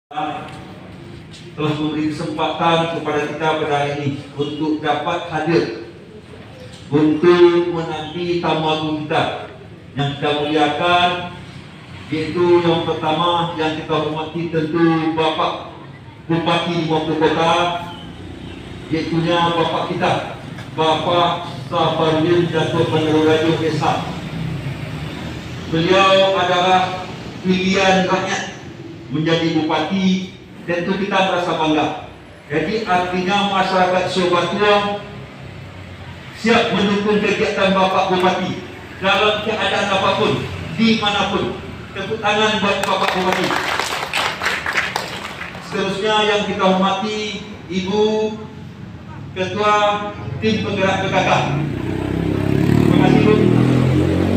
telah memberi kesempatan kepada kita pada hari ini untuk dapat hadir untuk menanti tamu agung kita yang kita muliakan, yaitu yang pertama yang kita hormati tentu Bapak Bupati Mamuju Kota, yaitunya Bapak kita Bapak Safarudin Datuk Peneru Rajo Esa. Beliau adalah pilihan rakyat menjadi bupati, tentu kita merasa bangga. Jadi artinya masyarakat Sobatua siap mendukung kegiatan Bapak Bupati dalam keadaan apapun, dimanapun. Tepuk tangan buat Bapak Bupati. Seterusnya yang kita hormati Ibu Ketua Tim Penggerak PKK. Terima kasih Bu.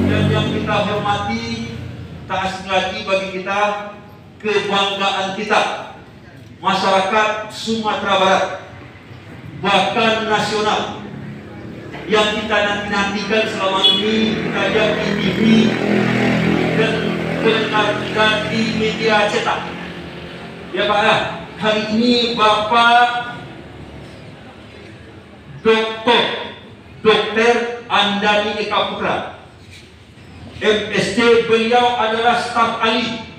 Dan yang kita hormati, tak asing lagi bagi kita, kebanggaan kita, masyarakat Sumatera Barat, bahkan nasional, yang kita nanti-nantikan selama ini kita lihat di TV dan dengarkan di media cetak. Ya Pak, hari ini Bapak Dr. Andani Eka Putra, MSc, beliau adalah staf ahli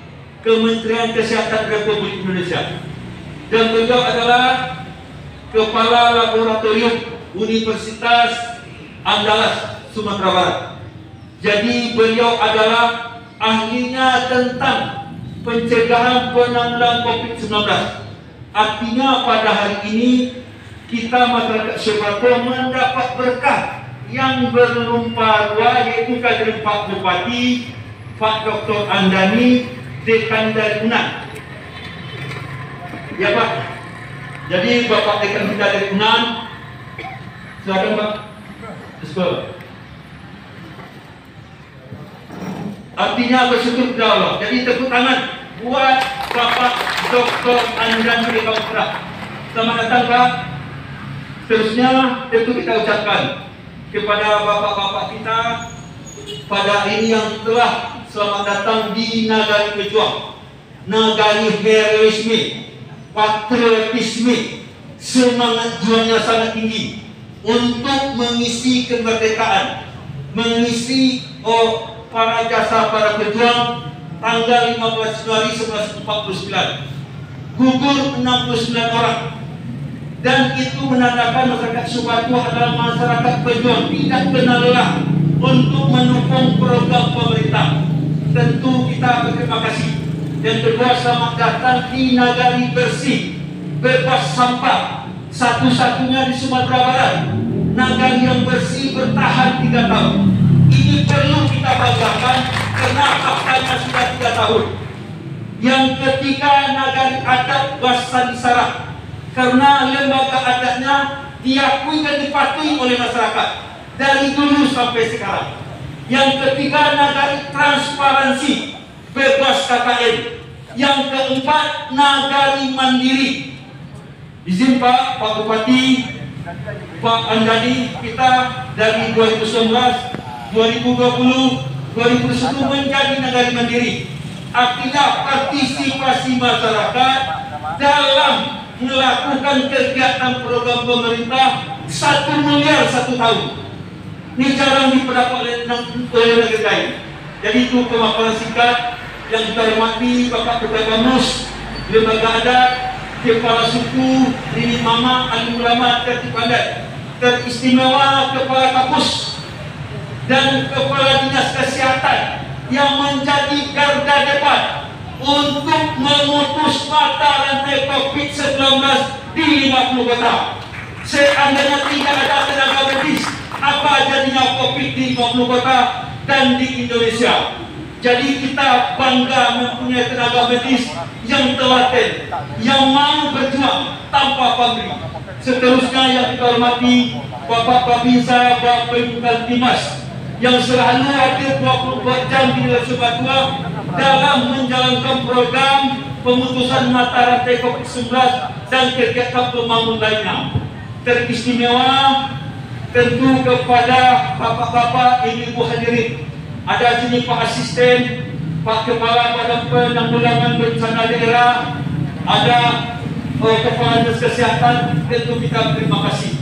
Kementerian Kesehatan Republik Indonesia, dan beliau adalah Kepala Laboratorium Universitas Andalas, Sumatera Barat. Jadi beliau adalah ahlinya tentang pencegahan penanggulangan COVID-19. Artinya pada hari ini kita masyarakat Sobatua mendapat berkah yang berlimpah ruah, yaitu kehadiran Pak Bupati, Pak Dr. Andani, Dekan dari UNAN. Ya Pak. Jadi Bapak Dekan kita dari UNAN, silakan Pak. Artinya bersyukur kepada Allah. Jadi tepuk tangan buat Bapak Dr. Andani Eka Putra. Selamat datang Pak. Seterusnya tentu kita ucapkan kepada bapak-bapak kita pada ini yang telah selamat datang di Nagari Pejuang, Nagari heroisme, patriotisme, semangat juangnya sangat tinggi untuk mengisi kemerdekaan, mengisi para jasa para pejuang. Tanggal 15 Januari 1949 gugur 69 orang, dan itu menandakan masyarakat Sobatua adalah masyarakat pejuang, tidak kenal lelah untuk mendukung program pemerintah. Tentu kita berterima kasih. Yang kedua, selamat datang di Nagari bersih, bebas sampah, satu-satunya di Sumatera Barat. Nagari yang bersih bertahan 3 tahun. Ini perlu kita banggakan karena faktanya sudah 3 tahun. Yang ketiga, Nagari adat Wasani Sarah, karena lembaga adatnya diakui dan dipatuhi oleh masyarakat dari dulu sampai sekarang. Yang ketiga, Nagari transparansi, bebas KKN. Yang keempat, Nagari mandiri. Izin Pak Bupati, Pak Andani, kita dari 2019, 2020, 2021 menjadi Nagari mandiri. Artinya partisipasi masyarakat dalam melakukan kegiatan program pemerintah 1 miliar 1 tahun. Ini jarang diperdapat oleh negeri lain. Jadi itu pemaparan singkat yang kita hormati Bapak Ketua Bamus, lembaga adat, kepala suku, Nini Mama, alim ulama, tertib adat, teristimewa Kepala Kapus dan Kepala Dinas Kesehatan yang menjadi garda depan untuk memutus mata rantai COVID-19 di 50 kota. Seandainya tidak ada tenaga medis, apa jadinya COVID di 50 kota dan di Indonesia? Jadi kita bangga mempunyai tenaga medis yang telaten, yang mau berjuang tanpa pamrih. Seterusnya yang kita hormati Bapak Babinsa, Bapak Dimas, yang selalu hadir 24 jam di Sobatua dalam menjalankan program pemutusan mata rantai COVID-19 dan kegiatan pembangunan lainnya. Teristimewa tentu kepada bapak-bapak, ibu-ibu hadirin. Ada sini Pak Asisten, Pak Kepala Badan Penanggulangan Bencana Daerah, ada kepala dinas kesehatan, tentu kita terima kasih.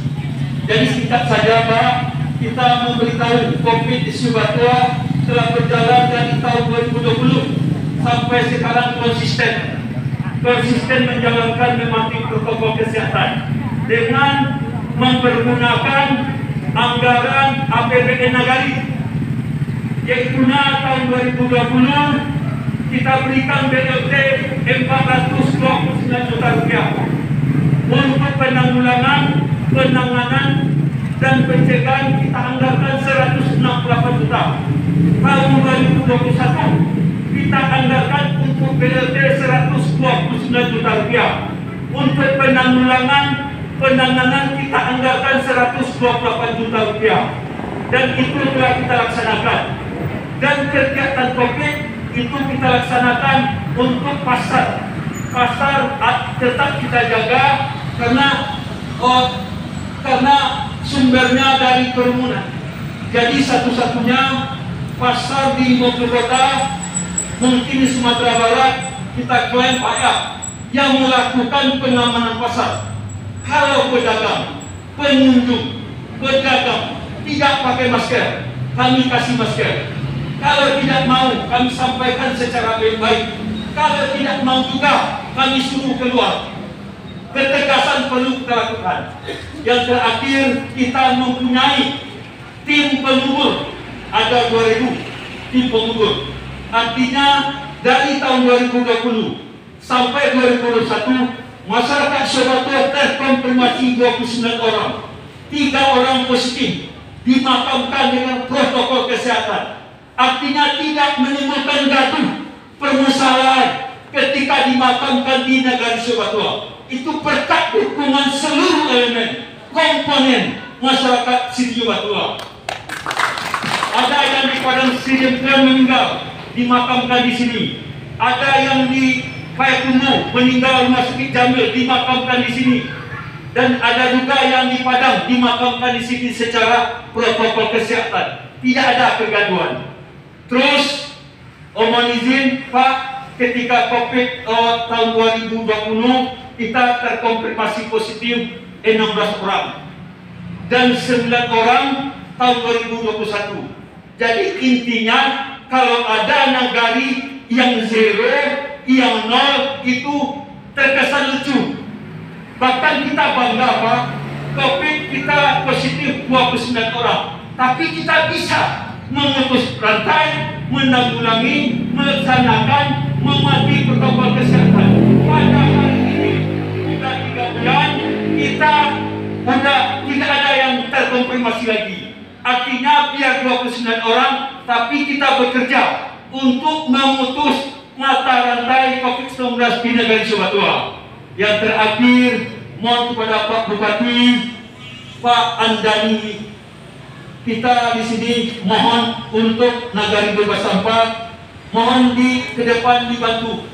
Jadi singkat saja Pak, kita memberitahu COVID di Subatua telah berjalan dari tahun 2020 sampai sekarang konsisten menjalankan mematuhi protokol kesehatan dengan mempergunakan anggaran APBN Nagari, yaitu tahun 2020 kita berikan BLT 429 juta rupiah untuk penanganan dan pencegahan. Kita anggarkan 168 juta. Tahun 2021 kita anggarkan untuk BLT 129 juta rupiah. Untuk penanganan kita anggarkan 128 juta rupiah. Dan itu telah kita laksanakan. Dan kegiatan COVID itu kita laksanakan untuk pasar tetap kita jaga karena sumbernya dari kerumunan. Jadi satu-satunya pasar di ibu kota mungkin di Sumatera Barat kita klaim Pak Ya yang melakukan pengamanan pasar. Kalau pengunjung pedagang tidak pakai masker, kami kasih masker. Kalau tidak mau, kami sampaikan secara baik-baik. Kalau tidak mau juga, kami suruh keluar. Ketegasan perlu kita lakukan. Yang terakhir, kita mempunyai tim pengukur. Ada 2.000 tim pengukur. Artinya, dari tahun 2020 sampai 2021, masyarakat Subatua terkonfirmasi 29 orang. 3 orang positif dimakamkan dengan protokol kesehatan. Artinya tidak menimbulkan gaduh permasalahan ketika dimakamkan di negara Subatua. Itu berkat dukungan seluruh elemen komponen masyarakat Sidi Subatua. Ada yang di Padang Sidin meninggal dimakamkan di sini. Ada yang di Payakumbuh meninggal rumah sakit Jamil dimakamkan di sini. Dan ada juga yang di Padang dimakamkan di sini secara protokol kesehatan. Tidak ada kegaduhan. Terus, mohon izin Pak, ketika COVID tahun 2020 kita terkonfirmasi positif 16 orang dan 9 orang tahun 2021. Jadi intinya kalau ada nagari yang 0, yang 0 itu terkesan lucu. Bahkan kita bangga Pak, COVID kita positif 29 orang, tapi kita bisa memutus rantai, menanggulangi, melaksanakan, mematuhi protokol kesehatan. Pada hari ini sudah 3 bulan, kita sudah tidak ada yang terkonfirmasi lagi. Artinya biar 29 orang, tapi kita bekerja untuk memutus mata rantai COVID-19 di negara Subatua. Yang terakhir, mohon kepada Pak Bupati, Pak Andani, kita di sini mohon untuk Nagari bebas sampah, mohon ke depan dibantu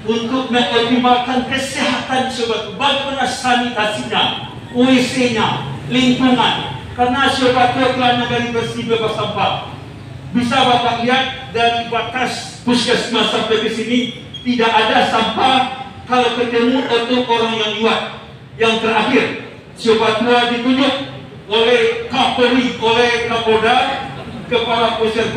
untuk mengoptimalkan kesehatan Subatua. Bagaimana sanitasinya, WC-nya, lingkungan. Karena Subatua telah Nagari bersih bebas sampah. Bisa Bapak lihat dari batas puskesmas sampai ke sini tidak ada sampah. Kalau ketemu untuk orang yang liwat. Yang terakhir, Subatua ditunjuk oleh Kapolri, oleh Kapolda, kepala pusat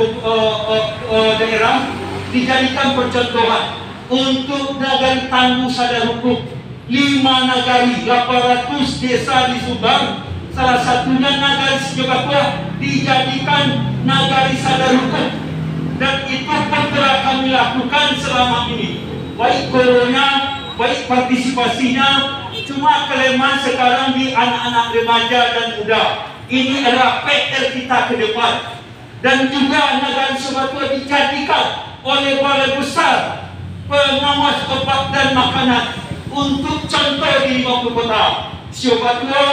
daerah, dijadikan percontohan untuk nagari tangguh sadar hukum. 5 nagari, 800 desa di Subang, salah satunya nagari Subatua dijadikan nagari sadar hukum. Dan itu pun telah kami lakukan selama ini. Baik corona, baik partisipasinya. Cuma kelemahan sekarang di anak-anak remaja dan muda. Ini adalah PR kita ke depan. Dan juga negara Subatua dijadikan oleh Balai Besar Pengawas Obat dan Makanan untuk contoh di ibu kota. Subatua,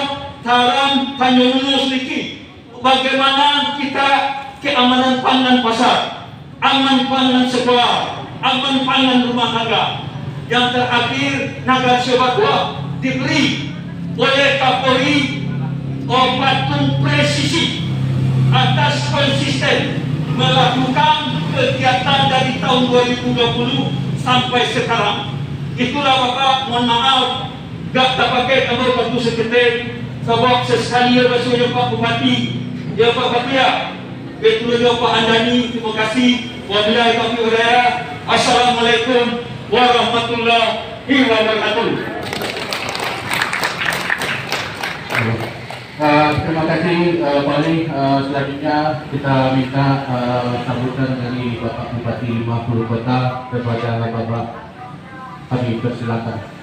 Taram, Tanjung Hulu sedikit. Bagaimana kita keamanan pangan pasar, aman pangan sekolah, aman pangan rumah tangga. Yang terakhir, negara Subatua diberi oleh Kapolri batu presisi atas konsisten melakukan kegiatan dari tahun 2020 sampai sekarang. Itulah Bapak, mohon maaf, gak tak pakai tambah waktu seketik. Sebab sesekali ya basuhnya Pak Bupati, ya Pak Batia, betul ya Pak Andani. Terima kasih. Wabillahi taufiq wal hidayah. Assalamualaikum warahmatullahi wabarakatuh. Terima kasih Pak Ali. Selanjutnya kita minta sambutan dari Bapak Bupati 50 Kota kepada Bapak. Kami persilakan.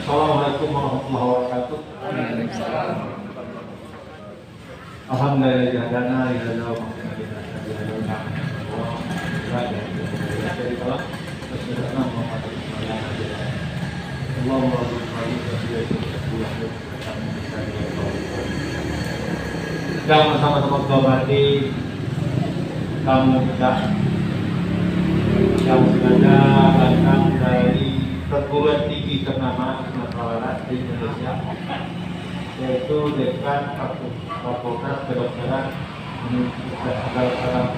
Assalamualaikum warahmatullahi wabarakatuh. Alhamdulillah jadana ila Yang sama-sama hormati kamu kita yang sengaja datang dari perguruan tinggi ternama Sumatera Barat di Indonesia, yaitu Dekan Fakultas Kedokteran Universitas Negara Salam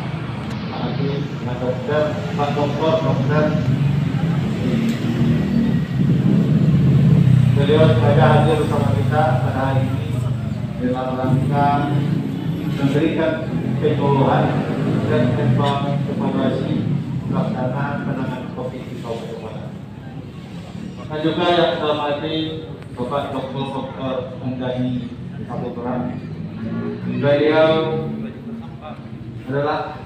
Pak Dokter. Beliau sengaja hadir bersama kita pada hari ini dalam rangka memberikan penyuluhan dan evaluasi pelaksanaan penanganan COVID di Kabupaten Batang. Dan juga yang saya hormati Bapak Dr. Andani Saputra. Beliau adalah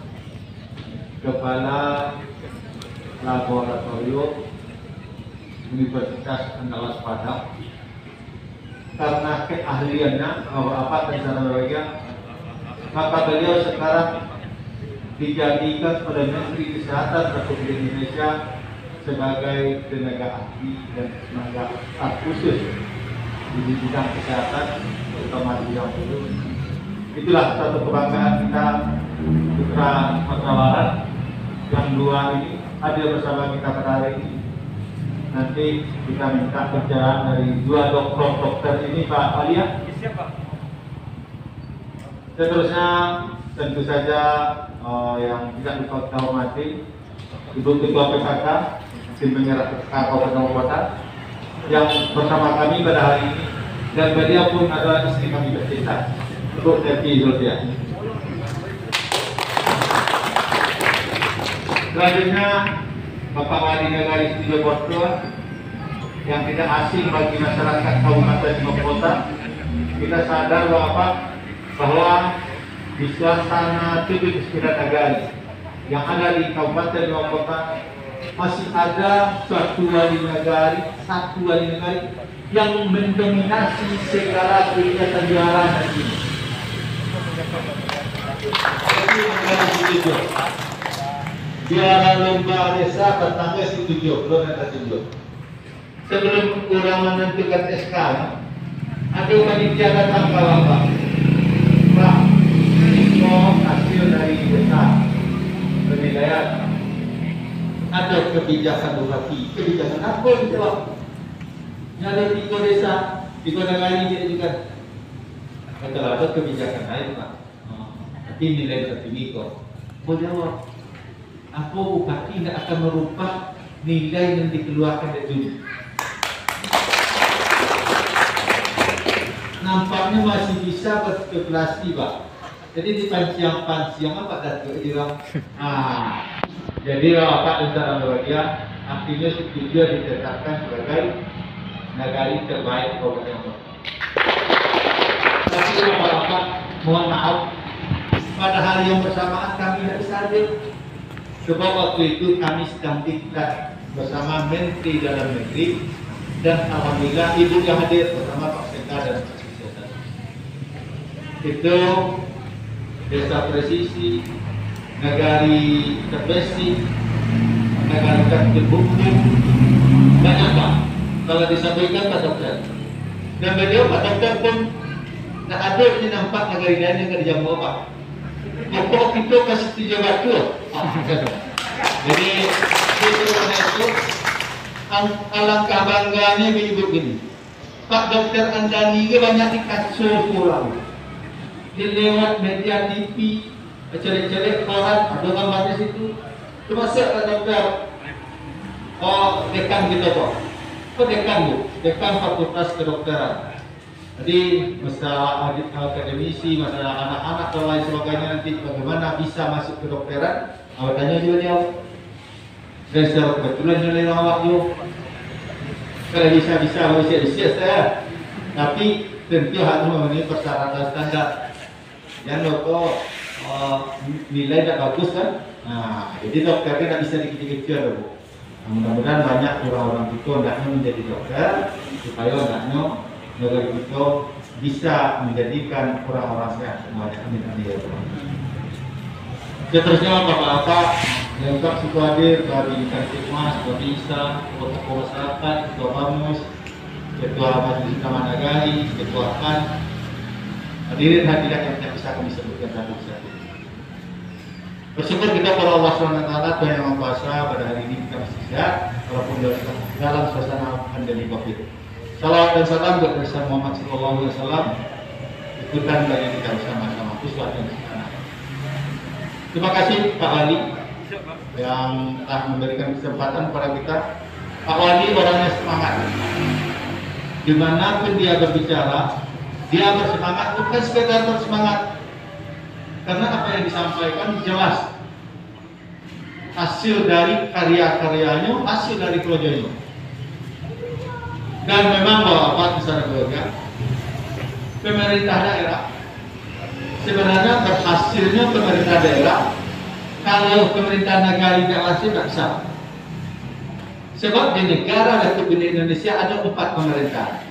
Kepala Laboratorium Universitas Andalas Padang. Karena keahliannya apa teknologinya, maka beliau sekarang dijadikan oleh Menteri Kesehatan Republik Indonesia sebagai tenaga ahli dan tenaga staf khusus di bidang kesehatan, terutama di bidang itu. Itulah satu kebanggaan kita putra Sumatera Barat yang dua ini hadir bersama kita pada hari ini. Nanti kita minta pencerahan dari dua dokter ini, Pak Alia. Siapa? Seterusnya tentu saja yang tidak lupa kita hormati Ibu Ketua PKK Tim Penyerah Kabupaten Kota yang bersama kami pada hari ini, dan beliau pun adalah istri kami tercinta, Ibu Teti Zulfia. Selanjutnya Bapak Wali Negari Studio Portua yang tidak asing bagi masyarakat Kabupaten Kota. Kita sadar bahwa di suasana tujuh Istiadat Negari yang ada di Kabupaten Kota masih ada satu wali negari yang mendominasi segala kegiatan jualan ini. Jualan lomba desa bertanggal 7 sebelum kurang menentukan SK, ada panitia datang ke Bapak. Pak, ini hasil dari desa penilaian. Ada kebijakan bupati. Kebijakan apa yang dijawab? Ada 3 desa, 3 negara ini juga. Kalau ada kebijakan lain, Pak. Tapi nilai tertinggi kok. Mau jawab, apa bupati tidak akan merubah nilai yang dikeluarkan dari dulu? Nampaknya masih bisa berspekulasi, Pak. Jadi di pansiang apa Datuk bilang? Jadi Bapak dan Bapak akhirnya setuju ditetapkan sebagai nagari terbaik Kabupaten Kota. Tapi Bapak mohon maaf, pada hari yang bersamaan kami tidak bisa hadir. Sebab waktu itu kami sedang diklat bersama Menteri Dalam Negeri, dan alhamdulillah Ibu yang hadir bersama Pak Sekda dan Pak Sekda. Itu Desa Presisi, Nagari Terbesi, Nagari Terbuku, banyak Pak. Kalau disampaikan Pak Dokter, dan beliau Pak Dokter pun tak ada ini nampak nagari lain yang kerja Pak. Pokok itu kasih 3 batu. Jadi itu Alangkah bangganya ibu gini, Pak Dokter Andani ke banyak dikasih pulang. Dia lewat media TV, celek-celek koran, ada gambar di situ. Cuma saya Pak Dokter, oh dekan gitu kok. Kok dekan bu? Dekan Fakultas Kedokteran. Jadi masalah akademisi, masalah anak-anak dan lain sebagainya nanti bagaimana bisa masuk kedokteran? Awalnya juga dia. Dan secara kebetulan nilai awak yo. Kalau bisa saya. Tapi tentu harus memenuhi persyaratan standar. Jangan lupa nilai tidak bagus kan? Nah, jadi dokternya tidak bisa dikecil-kecil loh. Nah, mudah-mudahan banyak orang-orang itu hendaknya menjadi dokter supaya hendaknya negara kita bisa menjadikan orang-orang sehat semuanya. Amin amin ya Allah. Seterusnya bapak-bapak yang tak suka hadir dari Kantikmas, dari Isa, tokoh masyarakat, ketua Bamus, ketua Majelis Taman Nagari, ketua KAN, hadirin hadirat yang tidak bisa kami sebutkan dalam saat ini. Bersyukur kita kepada Allah SWT Tuhan yang Maha Kuasa pada hari ini kita masih sehat walaupun dalam suasana pandemi Covid. Salawat dan salam kepada Rasul Muhammad SAW. Ikutan dari kita bersama-sama uswah dan hasanah. Terima kasih Pak Wali yang telah memberikan kesempatan kepada kita. Pak Wali orangnya semangat. Dimanapun dia berbicara, dia bersemangat, bukan sekedar bersemangat. Karena apa yang disampaikan jelas. Hasil dari karya-karyanya, hasil dari kerjanya. Dan memang Bapak secara keluarga, pemerintah daerah sebenarnya berhasilnya pemerintah daerah. Kalau pemerintah negara tidak hasil tidak sah. Sebab di negara Republik Indonesia ada 4 pemerintah.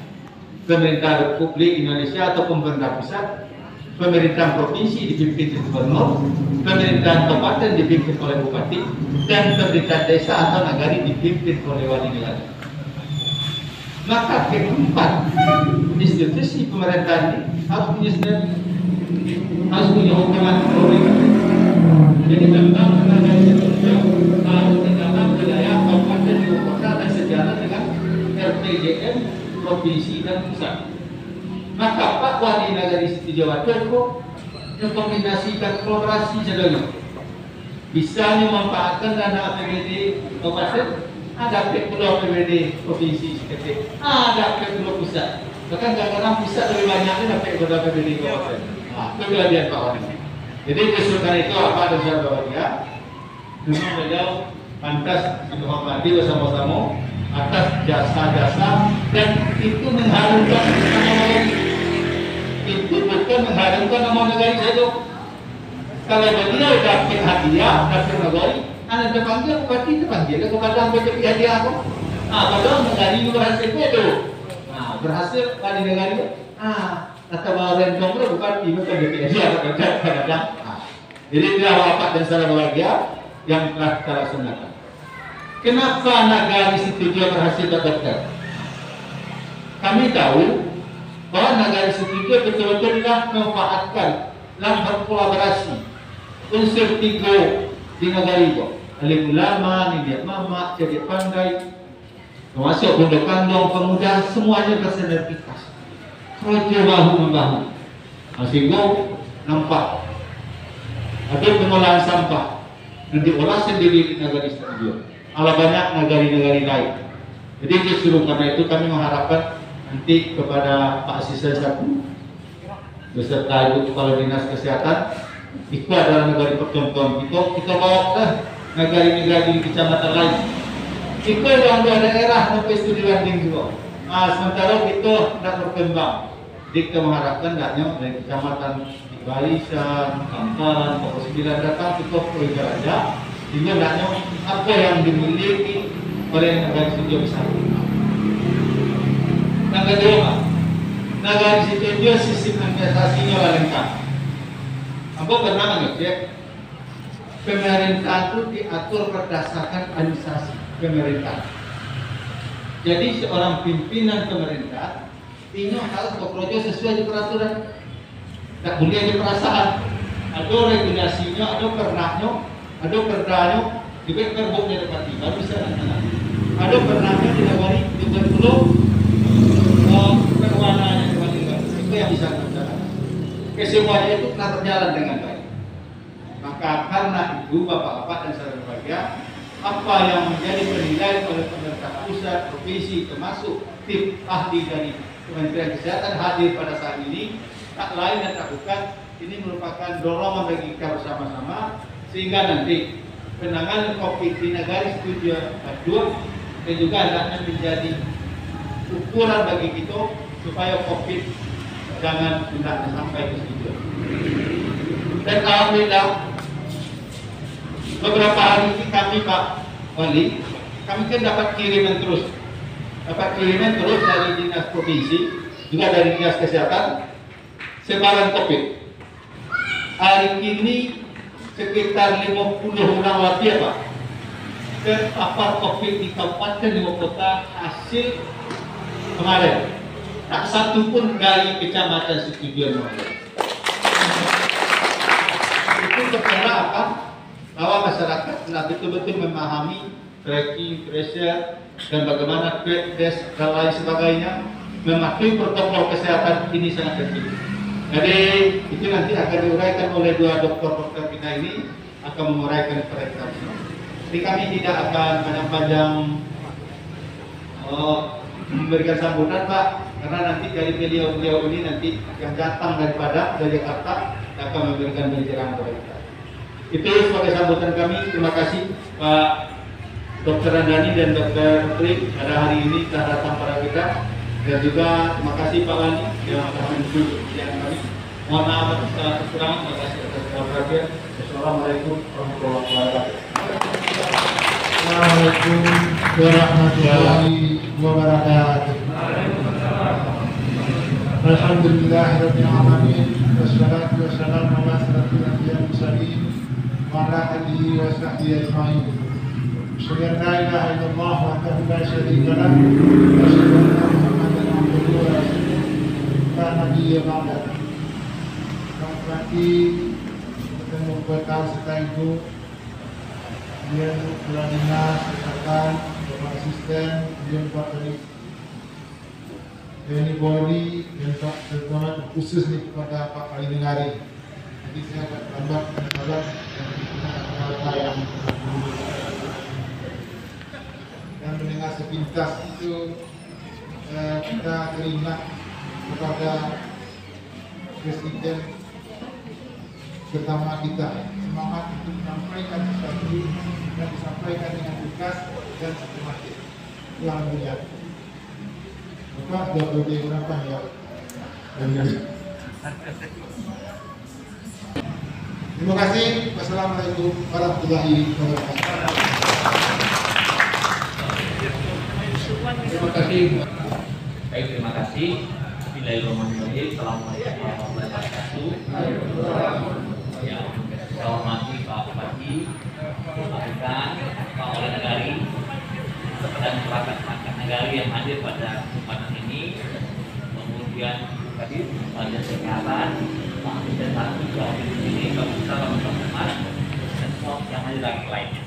Pemerintah Republik Indonesia atau pemerintah pusat, pemerintah provinsi dipimpin gubernur, pemerintah kabupaten dipimpin oleh bupati, dan pemerintah desa atau nagari dipimpin oleh wali negara. Maka keempat institusi pemerintahan ini harus punya hukuman pemerintah. Jadi tentang tenaga kerja harus terdapat wilayah kabupaten kota dan sejalan dengan RPJM provinsi dan pusat. Maka Pak Wali Nagari Siti Jawa Tengah mengkombinasikan kolaborasi jadinya. Bisa memanfaatkan dana APBD kabupaten, ada pulau APBD provinsi seperti ada pulau pusat. Bahkan kadang-kadang pusat lebih banyaknya dapat pulau APBD kabupaten. Nah, itu kelebihan Pak Wali. Jadi kesulitan itu apa dan saya bahagia. Memang beliau pantas dihormati bersama-sama atas jasa-jasa dan itu mengharumkan nama negara. Itu bukan mengharumkan nama negara saja. Kalau beliau dapat hadiah, dapat negara, anda terpanggil, bupati terpanggil, kepada anggota hadiah aku. Padahal negara itu berhasil itu. Berhasil kali negara itu. Kata bahwa rentong itu bupati, bukan hadiah, kadang-kadang. Jadi inilah bapak dan saudara bahagia yang telah kita laksanakan. Kenapa Nagari Siti berhasil dokter? Kami tahu bahwa Nagari Siti betul-betul telah memanfaatkan dalam berkolaborasi unsur 3 di negara itu. Alim ulama, niat mama, cerdik pandai, termasuk pondok kandong, pemuda, semuanya bersinergitas. Kerja bahu membahu. Sehingga nampak ada pengolahan sampah yang diolah sendiri di Nagari Siti. Ala banyak negara-negara lain. Jadi justru karena itu kami mengharapkan nanti kepada Pak Sisa Satu beserta Ibu Kepala Dinas Kesehatan, itu adalah negara percontohan kita bawa ke negara-negara di kecamatan lain. Itu yang ada daerah sampai studi banding juga. Sementara kita tidak berkembang. Jadi kita mengharapkan daknya dari kecamatan di Barisan, Kamparan, Pokok 9 datang kita ke aja. Sehingga daknya apa yang dimiliki oleh negara Siti besar. Yang kedua, negara Siti sistem administrasinya lengkap. Apa pernah ngecek pemerintah itu diatur berdasarkan administrasi pemerintah. Jadi seorang pimpinan pemerintah ini harus bekerja sesuai dengan peraturan. Tak boleh ada perasaan. Ada regulasinya, ada pernahnya, ada perdanya, juga terbuknya dapat baru bisa laksanakan. Ada pernahnya dilewati dengan berwarnanya itu yang bisa terjadi. Kesemuanya itu telah berjalan dengan baik. Maka karena itu Bapak-bapak dan saudara berbahagia, apa yang menjadi penilaian oleh pemerintah pusat, provinsi, termasuk tim ahli dari Kementerian Kesehatan hadir pada saat ini, tak lain dan tak bukan, ini merupakan dorongan bagi kita bersama-sama sehingga nanti penanganan COVID di negara tujuan dan juga hendaknya menjadi ukuran bagi kita supaya COVID jangan tidak sampai ke situ. Dan alhamdulillah beberapa hari ini kami Pak Wali, kami kan dapat kiriman terus dari dinas provinsi, juga dari dinas kesehatan sebaran COVID. Hari ini sekitar 50 orang lebih Pak terpapar COVID di kabupaten ibu kota hasil kemarin. Tak satu pun dari kecamatan Situjuan. Itu berkira apa? Bahwa masyarakat telah betul-betul memahami tracking, tracer, dan bagaimana quick test dan lain sebagainya, mematuhi protokol kesehatan ini sangat penting. Jadi itu nanti akan diuraikan oleh dua dokter kita ini, akan menguraikan kepada kita. Jadi kami tidak akan panjang-panjang memberikan sambutan Pak, karena nanti dari beliau ini nanti yang datang dari Jakarta akan memberikan pencerahan kepada kita. Itu sebagai sambutan kami. Terima kasih Pak Dr. Randani dan Dr. Putri pada hari ini telah datang pada kita, dan juga terima kasih Pak Wali yang telah mendukung kegiatan kami. Mohon maaf atas kekurangan. Terima kasih atas perhatian. Assalamualaikum warahmatullahi wabarakatuh. Assalamualaikum warahmatullahi wabarakatuh. Alhamdulillahirabbil alamin, wassalatu wassalamu ala asyrofil anbiya'i wal mursalin wa ala alihi wa sahbihi ajma'in. Asyhadu an la ilaha illallah wahdahu la syarika lah wa asyhadu anna Muhammadan abduhu wa rasuluh la nabiyya ba'dahu. Berarti ketemu kota serta ibu, kemudian kepala dinas, kesehatan, bapak asisten, kemudian Pak TNI Polri, dan Pak terutama khusus nih kepada Pak Ali Nengari. Jadi saya akan tambah salam yang dan mendengar sepintas itu kita teringat kepada Presiden pertama kita, semangat untuk menyampaikan sesuatu dan disampaikan dengan tegas dan sistematis. Alhamdulillah. Bapak sudah boleh berapa ya? Terima kasih. Wassalamualaikum warahmatullahi wabarakatuh. Terima kasih. Baik, terima kasih. Bismillahirrahmanirrahim. Assalamualaikum warahmatullahi wabarakatuh. Ya, saya hormati Pak Bupati, Pak Dekan, Pak Oleh Negari, dan perangkat negari yang hadir pada kesempatan ini. Kemudian tadi Pak Kesehatan, Pak Asisten Satu, Pak di sini, Pak Ustaz, Pak Muhammad, dan semua yang hadir lagi lainnya.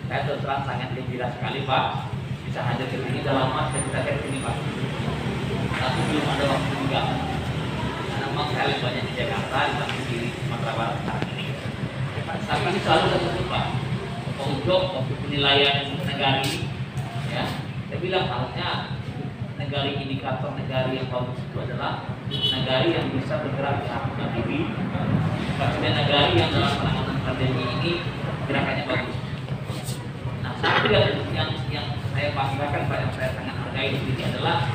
Saya terus terang sangat gembira sekali Pak bisa hadir ke sini. Dalam lama saya bisa hadir ke sini Pak. Tapi belum ada waktu juga. Karena memang saya lebih banyak di Jakarta di Sumatera Barat saat ini. Tapi ini selalu saya sebut Pak, untuk penilaian negari, ya, saya bilang harusnya negari indikator negari yang bagus itu adalah negari yang bisa bergerak secara diri, dan negari yang dalam penanganan pandemi ini gerakannya bagus. Nah, satu yang saya banggakan Pak, yang saya sangat hargai di sini adalah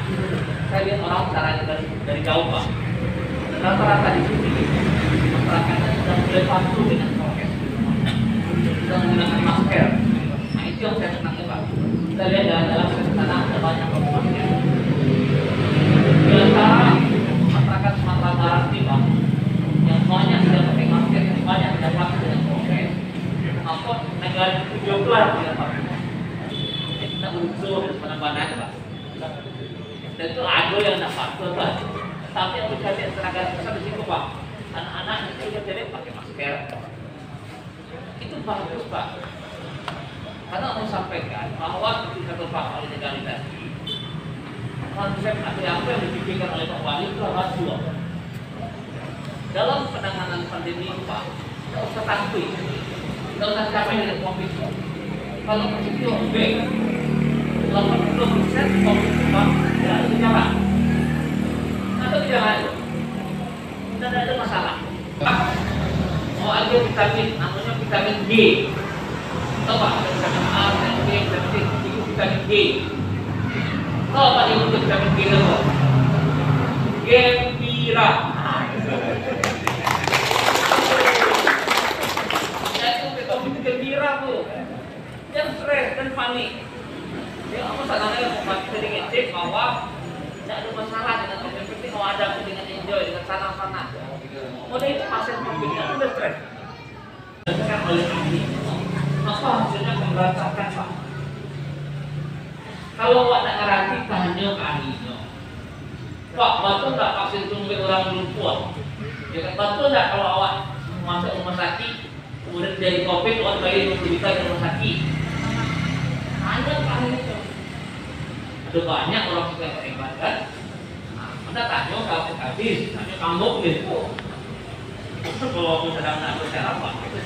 saya lihat orang caranya dari jauh Pak. Rata-rata di sini masyarakatnya sudah mulai patuh dengan prokes, sudah menggunakan masker. Nah, itu yang saya senang Pak. Kita lihat dalam sana ada banyak masker. Di antara masyarakat Sumatera Barat ini Pak, yang banyak tidak pakai masker, yang banyak tidak patuh dengan prokes. Apa negara itu jumlah tidak patuh. Kita unsur penambahan Pak. Dan itu ada yang tidak patuh Pak. Tapi yang bisa lihat tenaga kesehatan di situ Pak, anak-anak itu jadi pakai masker, itu bagus Pak. Karena mau sampaikan bahwa ketika Pak Wali Negari tadi, konsep atau apa yang dipikirkan oleh Pak Wali itu adalah dua. Dalam penanganan pandemi ini Pak, tidak usah takut, tidak usah capek dengan COVID. Kalau itu B, 80% COVID itu Pak, tidak ada gejala. Atau gejala itu, tidak ada masalah. Oh ada vitamin, namanya vitamin D. Tahu Pak, ada vitamin A, vitamin B, vitamin C, itu vitamin D. Tahu Pak yang untuk vitamin D itu? Gembira. Ya itu vitamin gembira Bu. Yang stres dan panik. Ya apa salahnya kita ngecek bahwa tidak ada masalah dengan yang penting mau ada dengan enjoy dengan sana-sana. Mulai itu pasien COVID yang sudah stres. Dikatakan oleh ahli. Maka hasilnya memberantakan Pak. Kalau awak nak ngerti tanya ke ahlinya. Pak, betul tak vaksin tunggu orang belum kuat? Ya kan betul tak kalau awak masuk rumah sakit kemudian dari COVID awak bayar 20 juta di rumah sakit? Tanya ke ahlinya. Ada banyak orang yang hebat kan? Nah, Anda tanya kalau habis, tanya kamu gitu. Kalau aku sedang nak berbicara apa? Itu